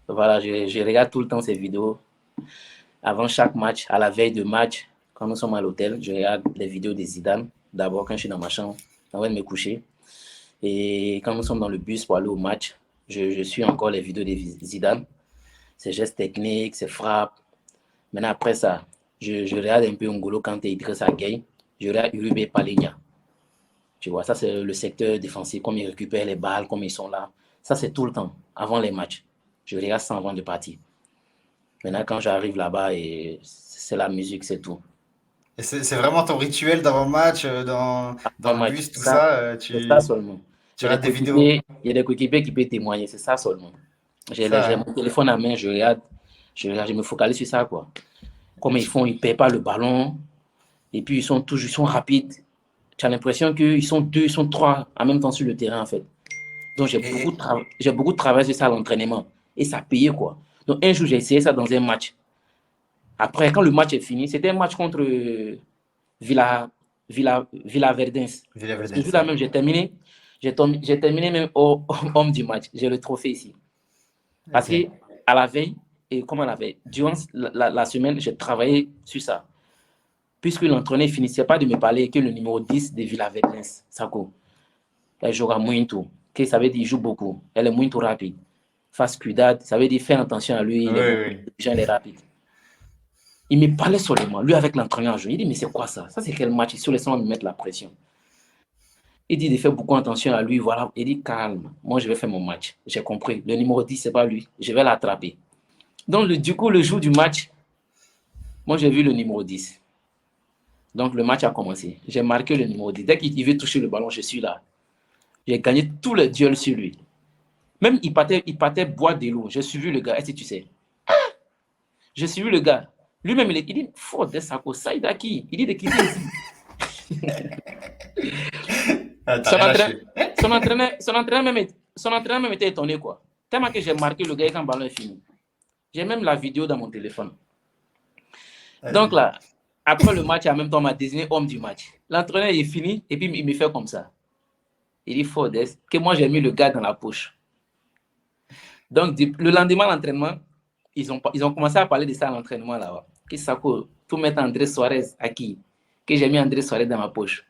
Voilà, je regarde tout le temps ses vidéos. Avant chaque match, à la veille de match, quand nous sommes à l'hôtel, je regarde les vidéos de Zidane. D'abord, quand je suis dans ma chambre, avant de me coucher. Et quand nous sommes dans le bus pour aller au match, je suis encore les vidéos de Zidane. Ses gestes techniques, ses frappes. Maintenant, après ça, je regarde un peu N'Golo Kanté, Idrissa Gueye. Je regarde Uribe Palinha. Tu vois, ça, c'est le secteur défensif, comme ils récupèrent les balles, comme ils sont là. Ça, c'est tout le temps, avant les matchs. Je regarde ça avant de partir. Maintenant, quand j'arrive là-bas, et c'est la musique, c'est tout. Et c'est vraiment ton rituel d'avant-match, dans Avant le le match, bus, tout ça, c'est ça tu seulement. regardes des vidéos? Il y a des coéquipiers qui peuvent témoigner, c'est ça seulement. Ça, J'ai hein. mon téléphone à main, je me focalise sur ça, quoi. Comme ils font, ils ne perdent pas le ballon. Et puis, ils sont rapides. Tu as l'impression qu'ils sont deux, ils sont trois en même temps sur le terrain, en fait. Donc, Et, j'ai beaucoup travaillé sur ça à l'entraînement. Et ça payait, quoi. Donc, un jour, j'ai essayé ça dans un match. Après, quand le match est fini, c'était un match contre Villa, Villa Verdens. Ce Villaverdens, jour-là ouais. même, j'ai terminé même homme du match. J'ai le trophée ici. Parce que Ok. à la veille, et comme à la veille, durant la semaine, j'ai travaillé sur ça. Puisque l'entraîneur finissait pas de me parler que le numéro 10 de Villaverdens, Sako, elle jouera muito. Que ça veut dire qu'il joue beaucoup. Elle est muito rapide. Faz cuidado, ça veut dire faire attention à lui, Oui, il est beaucoup oui. intelligent, il est rapide. Il me parlait seulement, lui avec l'entraîneur. Il dit, mais c'est quoi ça? Ça, c'est quel match? Il se laissant me mettre la pression. Il dit de faire beaucoup attention à lui. Voilà. Il dit, calme, moi je vais faire mon match. J'ai compris. Le numéro 10, c'est pas lui. Je vais l'attraper. Donc, du coup, le jour du match, moi j'ai vu le numéro 10. Donc, le match a commencé. J'ai marqué le numéro 10. Dès qu'il veut toucher le ballon, je suis là. J'ai gagné tous les duels sur lui. Même il partait boire de l'eau. J'ai suivi le gars. Est-ce que tu sais? J'ai suivi le gars. Lui-même, il dit, faut des sacos, ça il qui? Il dit de quitter ici. Ah, t'as Son rien entraîneur, lâché. son entraîneur même était étonné, quoi. Tellement que j'ai marqué le gars quand le ballon est fini. J'ai même la vidéo dans mon téléphone. Donc Vas-y. là, après le match, en même temps, on m'a désigné homme du match. L'entraîneur est fini et puis il me fait comme ça. Il dit, Fordes, que moi j'ai mis le gars dans la poche. Donc, le lendemain de l'entraînement, ils ont commencé à parler de ça à l'entraînement là-bas. Que ça pour mettre André Suarez à qui? Que j'ai mis André Suarez dans ma poche.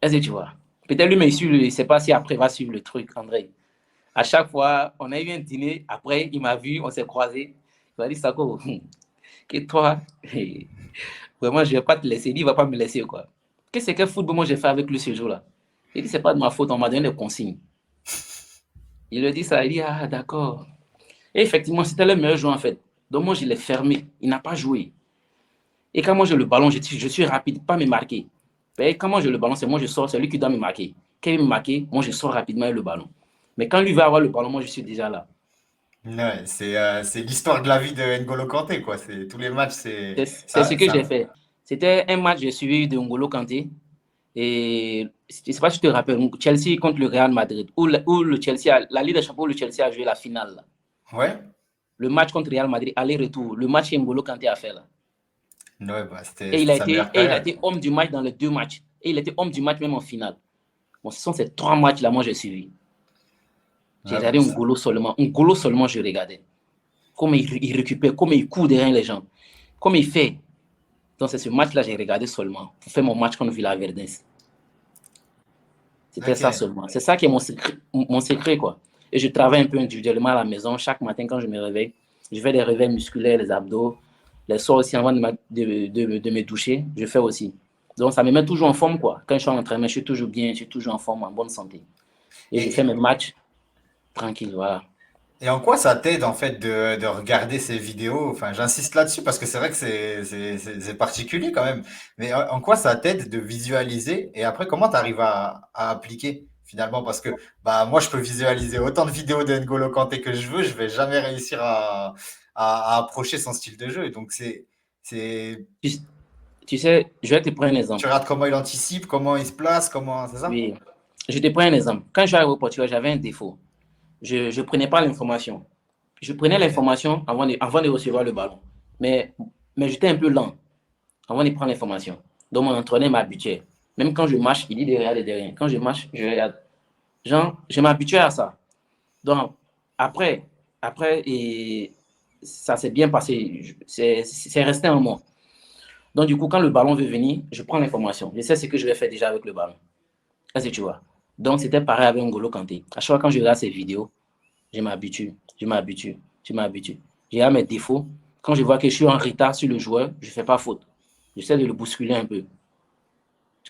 Est-ce que tu vois? Peut-être lui, mais il ne sait pas si après il va suivre le truc, André. À chaque fois, on a eu un dîner. Après, il m'a vu, on s'est croisés. Il m'a dit, Sako, que toi, vraiment, je ne vais pas te laisser. Il dit, il ne va pas me laisser, quoi. Qu'est-ce que football moi j'ai fait avec lui ce jour-là? Il dit, c'est pas de ma faute, on m'a donné des consignes. Il lui dit ça, il dit, ah, d'accord. Et effectivement, c'était le meilleur joueur, en fait. Donc, moi, je l'ai fermé. Il n'a pas joué. Et quand moi j'ai le ballon, je suis rapide, pas me marquer. Et quand moi j'ai le ballon, c'est moi je sors, c'est lui qui doit me marquer. Quand il me marque, moi je sors rapidement avec le ballon. Mais quand lui va avoir le ballon, moi je suis déjà là. Ouais, c'est l'histoire de la vie de N'Golo Kanté, quoi. C'est, tous les matchs, C'est ce que j'ai ça. fait. C'était un match, j'ai suivi de N'Golo Kanté. Et je ne sais pas si tu te rappelles, Chelsea contre le Real Madrid, où le Chelsea, la Ligue des Champions, où le Chelsea a joué la finale. Là. Ouais? Le match contre Real Madrid, aller-retour. Le match qu'N'Golo Kanté a fait là. Ouais, bah, c'était sa meilleure Et il a période. été homme du match dans les deux matchs. Et il était homme du match même en finale. Bon, ce sont ces trois matchs-là, moi j'ai suivi. J'ai Ouais, bah, regardé un Ngolo seulement. Un Ngolo seulement, je regardais. Comment il récupère, comment il court derrière les gens. Comment il fait. Donc, c'est ce match-là j'ai regardé seulement. Pour faire mon match contre Villaverdens. C'était ça ok. seulement. C'est ça qui est mon secret, quoi. Et je travaille un peu individuellement à la maison. Chaque matin, quand je me réveille, je fais des réveils musculaires, les abdos. Les soirs aussi, avant de me doucher, je fais aussi. Donc, ça me met toujours en forme, quoi. Quand je suis en entraînement, je suis toujours bien, je suis toujours en forme, en bonne santé. Et je fais Et, mes matchs tranquille, voilà. et en quoi ça t'aide, en fait, de regarder ces vidéos? Enfin, j'insiste là-dessus parce que c'est vrai que c'est particulier quand même. Mais en quoi ça t'aide de visualiser? Et après, comment t'arrives à appliquer, finalement? Parce que, bah, moi, je peux visualiser autant de vidéos de N'Golo Kanté que je veux. Je vais jamais réussir à approcher son style de jeu. Et donc, c'est, Tu, tu sais, je vais te prendre un tu exemple. regardes comment il anticipe, comment il se place, comment, c'est ça? Oui, je te prends un exemple. Quand je suis arrivé au Portugal, j'avais un défaut. Je ne prenais pas l'information. Je prenais Ok. l'information avant de recevoir le ballon. Mais, mais j'étais un peu lent avant de prendre l'information. Donc, mon entraîneur m'habituait. Même quand je marche, il dit de regarder derrière. Quand je marche, je regarde. Genre, je m'habituais à ça. Donc, après, et ça s'est bien passé. C'est resté en moi. Donc, du coup, quand le ballon veut venir, je prends l'information. Je sais ce que je vais faire déjà avec le ballon. Est-ce que tu vois? Donc, c'était pareil avec N'Golo Kanté. À chaque fois quand je regarde ces vidéos, je m'habitue, je m'habitue, je m'habitue. J'ai mes défauts. Quand je vois que je suis en retard sur le joueur, je ne fais pas faute. J'essaie de le bousculer un peu.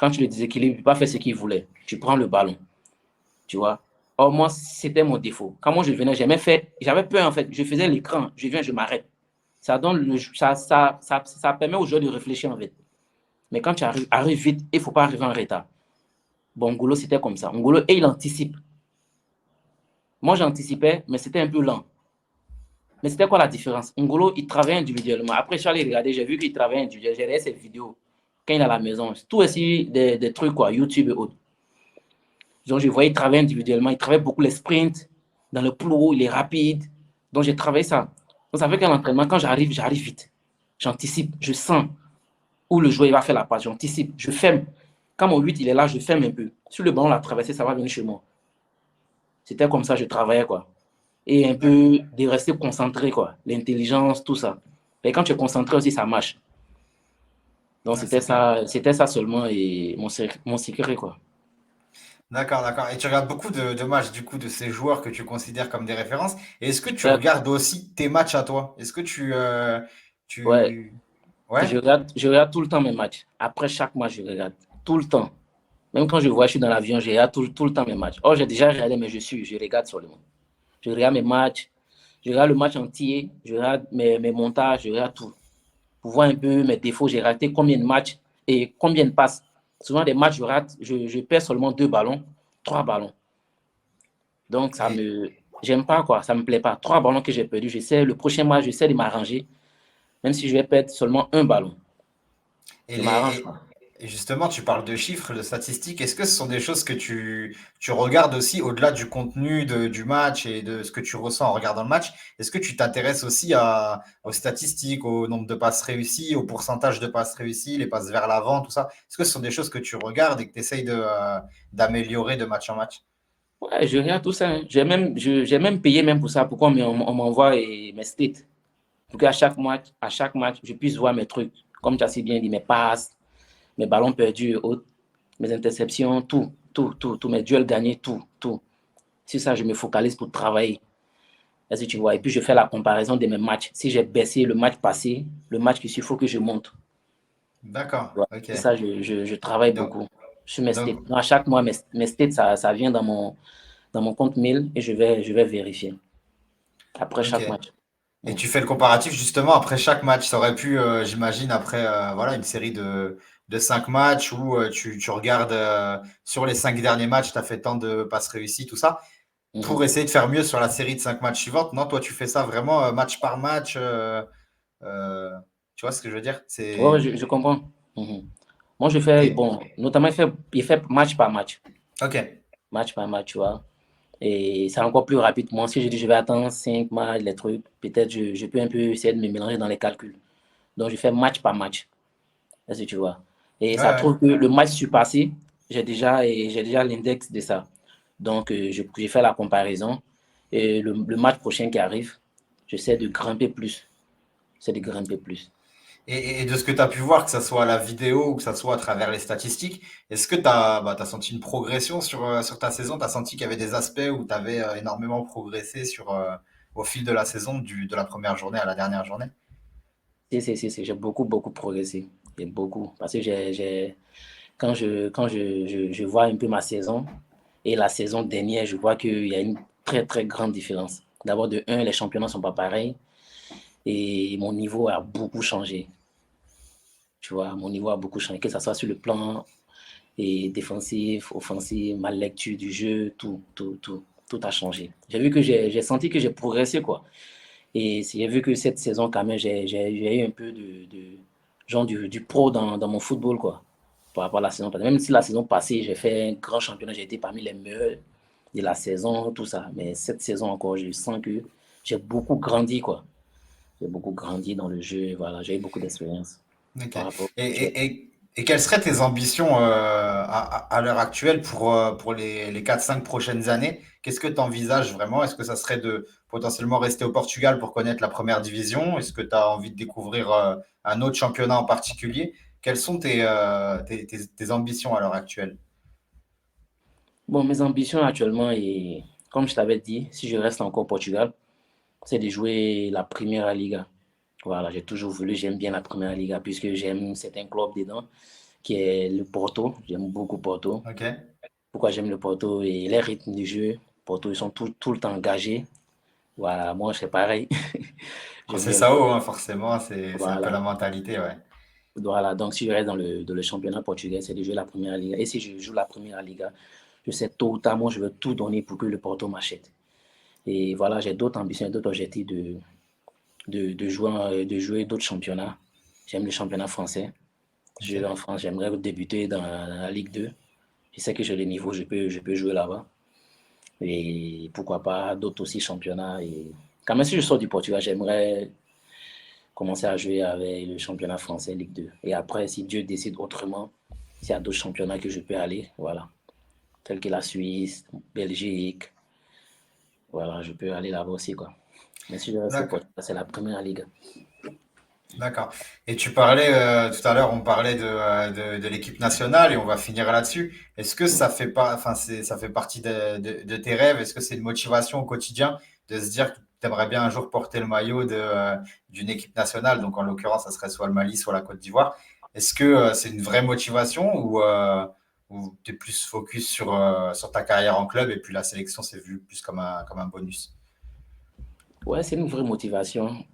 Quand tu le déséquilibres, il ne peut pas faire ce qu'il voulait. Tu prends le ballon, tu vois. Or, moi, c'était mon défaut. Quand moi je venais, j'avais peur en fait. Je faisais l'écran, je viens, je m'arrête. Ça permet aux joueurs de réfléchir en fait. Mais quand tu arrives vite, il ne faut pas arriver en retard. Bon, Ngolo, c'était comme ça. Ngolo, et il anticipe. Moi, j'anticipais, mais c'était un peu lent. Mais c'était quoi la différence? Ngolo, il travaille individuellement. Après, je suis allé regarder, j'ai vu qu'il travaille individuellement. J'ai regardé ses vidéos quand il est à la maison. Tout aussi des trucs, quoi, YouTube et autres. Donc, je voyais, il travaille individuellement. Il travaille beaucoup les sprints. Dans le plot, il est rapide. Donc, j'ai travaillé ça. Donc, ça fait qu'à l'entraînement, quand j'arrive vite. J'anticipe, je sens où le joueur il va faire la passe. J'anticipe, je ferme. Quand mon 8 il est là, je ferme un peu. Si le ballon l'a traversé, ça va venir chez moi. C'était comme ça, je travaillais, quoi. Et un peu de rester concentré, quoi. L'intelligence, tout ça. Et quand tu es concentré aussi, ça marche. Donc, Ouais, c'est clair. c'était ça seulement et mon secret, quoi. D'accord, d'accord. Et tu regardes beaucoup de matchs du coup de ces joueurs que tu considères comme des références. Et est-ce que tu Ouais, regardes aussi tes matchs à toi? Est-ce que ouais. tu... Ouais? Je regarde tout le temps mes matchs. Après chaque match, je regarde. Tout le temps. Même quand je vois, je suis dans l'avion, je regarde tout le temps mes matchs. Oh, j'ai déjà regardé, mais je regarde seulement. Je regarde mes matchs. Je regarde le match entier. Je regarde mes montages. Je regarde tout. Pour voir un peu mes défauts. J'ai raté combien de matchs et combien de passes. Souvent, des matchs, je rate. Je perds seulement 2 ballons, 3 ballons. Donc, Et, j'aime pas, quoi. Ça me plaît pas. 3 ballons que j'ai perdus. Le prochain match, j'essaie de m'arranger. Même si je vais perdre seulement un ballon. et, Je les, m'arrange, quoi. et justement, tu parles de chiffres, de statistiques. Est-ce que ce sont des choses que tu regardes aussi au-delà du contenu du match et de ce que tu ressens en regardant le match? Est-ce que tu t'intéresses aussi aux statistiques, au nombre de passes réussies, au pourcentage de passes réussies, les passes vers l'avant, tout ça? Est-ce que ce sont des choses que tu regardes et que tu essayes d'améliorer de match en match? Ouais, je regarde tout ça, hein. J'ai même payé même pour ça. Pourquoi on m'envoie mes states? Pour qu'à chaque match, je puisse voir mes trucs. Comme tu as si bien dit, mes passes, mes ballons perdus et autres, mes interceptions, tout, mes duels gagnés, tout. C'est ça, je me focalise pour travailler. Est-ce que tu vois? Et puis, je fais la comparaison de mes matchs. Si j'ai baissé le match passé, le match qui suit, il faut que je monte. D'accord, Ouais. ok. C'est ça, je travaille Donc, beaucoup sur mes donc, states. Donc, à chaque mois, mes states, ça vient dans mon compte mail et je vais vérifier après ok. chaque match. Et Mm. tu fais le comparatif justement après chaque match. Ça aurait pu, j'imagine, après voilà, une série de 5 matchs où tu regardes sur les 5 derniers matchs, tu as fait tant de passes réussies, tout ça, pour Mhm. essayer de faire mieux sur la série de 5 matchs suivantes. Non, toi, tu fais ça vraiment match par match. Euh, tu vois ce que je veux dire? Ouais, ouais, C'est. je comprends. Mhm. Moi, je fais, Et... bon, notamment, il fait match par match. Ok, Match par match, tu vois. Et c'est encore plus rapide. Moi, si je dis je vais attendre 5 matchs, les trucs, peut-être je peux un peu essayer de me mélanger dans les calculs. Donc, je fais match par match. Est-ce que tu vois? Et ouais, ça ouais. trouve que le match surpassé, j'ai déjà l'index de ça. Donc, j'ai fait la comparaison. Et le match prochain qui arrive, j'essaie de grimper plus. J'essaie de grimper plus. Et de ce que tu as pu voir, que ça soit à la vidéo ou que ça soit à travers les statistiques, est-ce que tu as, senti une progression sur ta saison? Tu as senti qu'il y avait des aspects où tu avais énormément progressé au fil de la saison, de la première journée à la dernière journée? Si, j'ai beaucoup progressé. J'ai beaucoup. Parce que je vois un peu ma saison et la saison dernière, je vois qu'il y a une très grande différence. D'abord, de un, les championnats ne sont pas pareils et mon niveau a beaucoup changé. Tu vois, mon niveau a beaucoup changé, que ce soit sur le plan défensif, offensif, ma lecture du jeu, tout a changé. J'ai senti que j'ai progressé, quoi. Et j'ai vu que cette saison, quand même, j'ai eu un peu genre du pro dans mon football, quoi, par rapport à la saison passée. Même si la saison passée, j'ai fait un grand championnat, j'ai été parmi les meilleurs de la saison, tout ça. Mais cette saison encore, je sens que j'ai beaucoup grandi, quoi. J'ai beaucoup grandi dans le jeu, voilà. J'ai eu beaucoup d'expérience Ok. par rapport Et, au actuel. et quelles seraient tes ambitions à l'heure actuelle pour les 4-5 prochaines années? Qu'est-ce que tu envisages vraiment? Est-ce que ça serait de potentiellement rester au Portugal pour connaître la première division? Est-ce que tu as envie de découvrir un autre championnat en particulier? Quelles sont tes ambitions à l'heure actuelle? Bon, mes ambitions actuellement, et comme je t'avais dit, si je reste encore au Portugal, c'est de jouer la Première Liga. Voilà, j'ai toujours voulu, j'aime bien la Première Liga puisque j'aime certains clubs dedans, qui est le Porto. J'aime beaucoup Porto. Ok. Pourquoi j'aime le Porto et les rythmes du jeu? Porto, ils sont tout le temps engagés. Voilà, moi, c'est pareil. Quand J'aime c'est bien le Sao, Porto. hein, forcément, c'est un peu la Voilà. mentalité, ouais. Voilà. Donc, si je reste dans le championnat portugais, c'est de jouer la Première Liga. Et si je joue la Première Liga, je sais totalement, je veux tout donner pour que le Porto m'achète. Et voilà, j'ai d'autres ambitions et d'autres objectifs de jouer d'autres championnats. J'aime le championnat français. Je Ok. vais en France, j'aimerais débuter dans la Ligue 2. Je sais que j'ai le niveau, je peux jouer là-bas. Et pourquoi pas d'autres aussi championnats. Et quand même, si je sors du Portugal, j'aimerais commencer à jouer avec le championnat français Ligue 2. Et après, si Dieu décide autrement, s'il y a d'autres championnats que je peux aller, voilà, tels que la Suisse, Belgique, voilà, je peux aller là-bas aussi, quoi. Mais si je reste au D'accord. Portugal, c'est la première ligue. D'accord. Et tu parlais tout à l'heure, on parlait de l'équipe nationale et on va finir là-dessus. Est-ce que ça fait pas, enfin, ça fait partie de tes rêves? Est-ce que c'est une motivation au quotidien de se dire que tu aimerais bien un jour porter le maillot d'une équipe nationale? Donc, en l'occurrence, ça serait soit le Mali, soit la Côte d'Ivoire. Est-ce que c'est une vraie motivation ou tu es plus focus sur ta carrière en club et puis la sélection, c'est vu plus comme un bonus? Ouais, c'est une vraie motivation.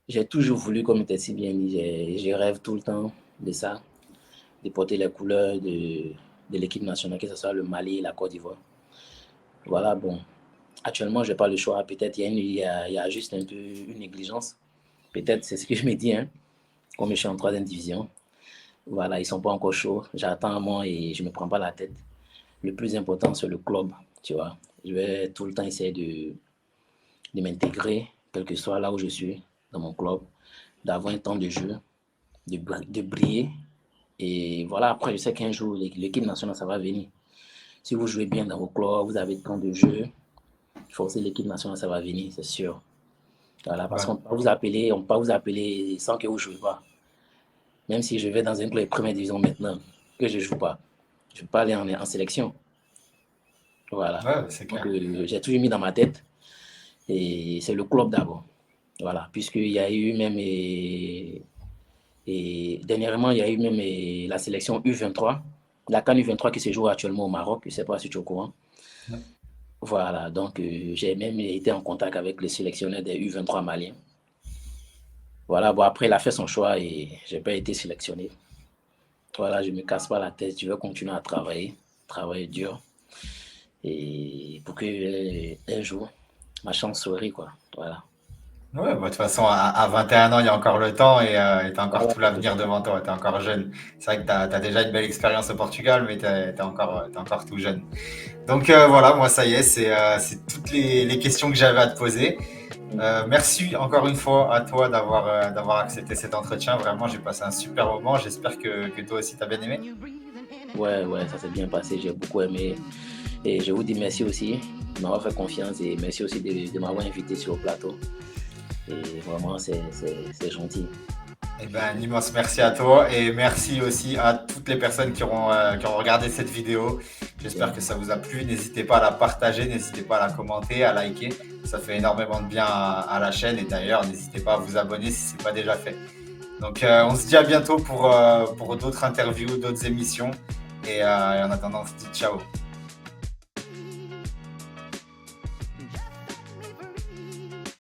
J'ai toujours voulu, comme tu as si bien dit, je rêve tout le temps de ça, de porter les couleurs de l'équipe nationale, que ce soit le Mali et la Côte d'Ivoire. Voilà, bon. Actuellement, je n'ai pas le choix. Peut-être il y a juste un peu une négligence. Peut-être c'est ce que je me dis, hein, comme je suis en troisième division. Voilà, ils ne sont pas encore chauds. J'attends moi et je ne me prends pas la tête. Le plus important, c'est le club, tu vois. Je vais tout le temps essayer de m'intégrer, quel que soit là où je suis, dans mon club, d'avoir un temps de jeu, de briller. Et voilà, après, je sais qu'un jour, l'équipe nationale, ça va venir. Si vous jouez bien dans vos clubs, vous avez le temps de jeu, forcément l'équipe nationale, ça va venir, c'est sûr. Voilà, parce Ouais. qu'on peut vous appeler, on peut vous appeler sans que vous ne jouez pas. Même si je vais dans un club de première division maintenant, que je ne joue pas. Je ne peux pas aller en sélection. Voilà. Ouais, c'est Donc, clair. j'ai toujours mis dans ma tête. Et c'est le club d'abord. Voilà. Puisqu'il y a eu même, et dernièrement, il y a eu même la sélection U23, la CAN U23 qui se joue actuellement au Maroc. Je ne sais pas si tu es au courant. Voilà. Donc, j'ai même été en contact avec le sélectionneur des U23 maliens. Voilà. Bon, après, il a fait son choix et je n'ai pas été sélectionné. Voilà, je ne me casse pas la tête. Je vais continuer à travailler dur. Et pour que un jour, ma chance sourit, quoi. Voilà. Ouais, bah, de toute façon, à 21 ans, il y a encore le temps et tu as encore Voilà, tout l'avenir devant toi. Tu es encore jeune. C'est vrai que tu as déjà une belle expérience au Portugal, mais tu es, encore tout jeune. Donc voilà, moi, ça y est, c'est toutes les questions que j'avais à te poser. Merci encore une fois à toi d'avoir accepté cet entretien. Vraiment, j'ai passé un super moment. J'espère que toi aussi, tu as bien aimé. ouais, ouais, ça s'est bien passé, j'ai beaucoup aimé. Et je vous dis merci aussi de m'avoir fait confiance et merci aussi de m'avoir invité sur le plateau. Et vraiment, c'est gentil. Eh ben, un immense merci à toi et merci aussi à toutes les personnes qui ont regardé cette vidéo. J'espère Yeah. que ça vous a plu. N'hésitez pas à la partager, n'hésitez pas à la commenter, à liker. Ça fait énormément de bien à la chaîne et d'ailleurs, n'hésitez pas à vous abonner si ce n'est pas déjà fait. Donc, on se dit à bientôt pour d'autres interviews, d'autres émissions et en attendant, on se dit ciao.